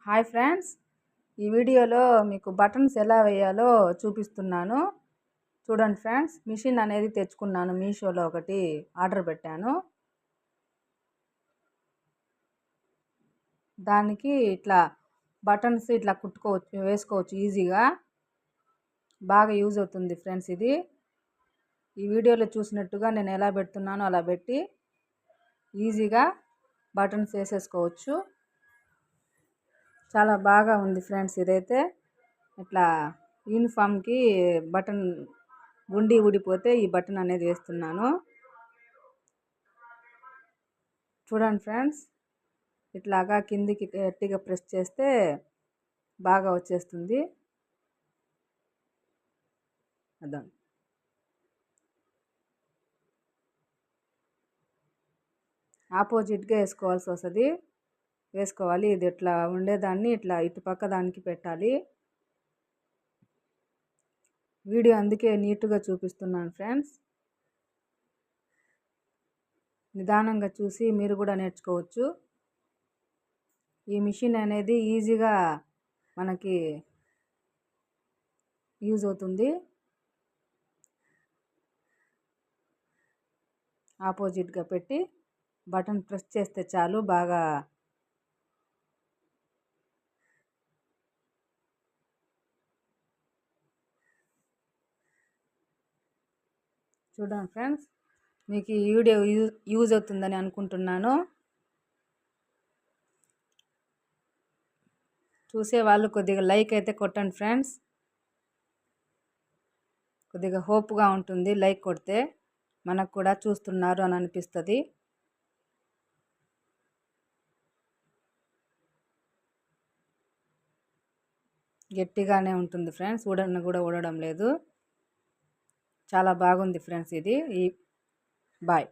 Hi friends, ఈ వీడియోలో మీకు బటన్స్ ఎలా వేయాలో చూపిస్తున్నాను. చూడండి ఫ్రెండ్స్, మిషన్ అనేది తెచ్చుకున్నాను. మీషోలో ఒకటి ఆర్డర్ పెట్టాను. దానికి ఇట్లా బటన్స్ ఇట్లా కుట్టుకోవచ్చు, వేసుకోవచ్చు ఈజీగా. బాగా యూజ్ అవుతుంది ఫ్రెండ్స్. ఇది ఈ వీడియోలో చూసినట్టుగా నేను ఎలా పెడుతున్నానో అలా పెట్టి ఈజీగా బటన్స్ వేసేసుకోవచ్చు. చాలా బాగా ఉంది ఫ్రెండ్స్. ఇదైతే ఇట్లా యూనిఫామ్కి బటన్ గుండి ఊడిపోతే ఈ బటన్ అనేది వేస్తున్నాను. చూడండి ఫ్రెండ్స్, ఇట్లాగా కిందికి గట్టిగా ప్రెస్ చేస్తే బాగా వచ్చేస్తుంది. అదే ఆపోజిట్గా వేసుకోవాల్సి వస్తుంది. వేసుకోవాలి. ఇది ఇట్లా ఉండేదాన్ని ఇట్లా ఇటుపక్క దానికి పెట్టాలి. వీడియో అందుకే నీట్గా చూపిస్తున్నాను ఫ్రెండ్స్. నిదానంగా చూసి మీరు కూడా నేర్చుకోవచ్చు. ఈ మిషన్ అనేది ఈజీగా మనకి యూజ్ అవుతుంది. ఆపోజిట్గా పెట్టి బటన్ ప్రెస్ చేస్తే చాలు. బాగా చూడండి ఫ్రెండ్స్, మీకు ఈ వీడియో యూజ్ అవుతుందని అనుకుంటున్నాను. చూసే వాళ్ళు కొద్దిగా లైక్ అయితే కొట్టండి ఫ్రెండ్స్. కొద్దిగా హోప్గా ఉంటుంది. లైక్ కొడితే మనకు కూడా చూస్తున్నారు అని అనిపిస్తుంది. గట్టిగానే ఉంటుంది ఫ్రెండ్స్. ఊడడం లేదు. చాలా బాగుంది ఫ్రెండ్స్ ఇది. బాయ్.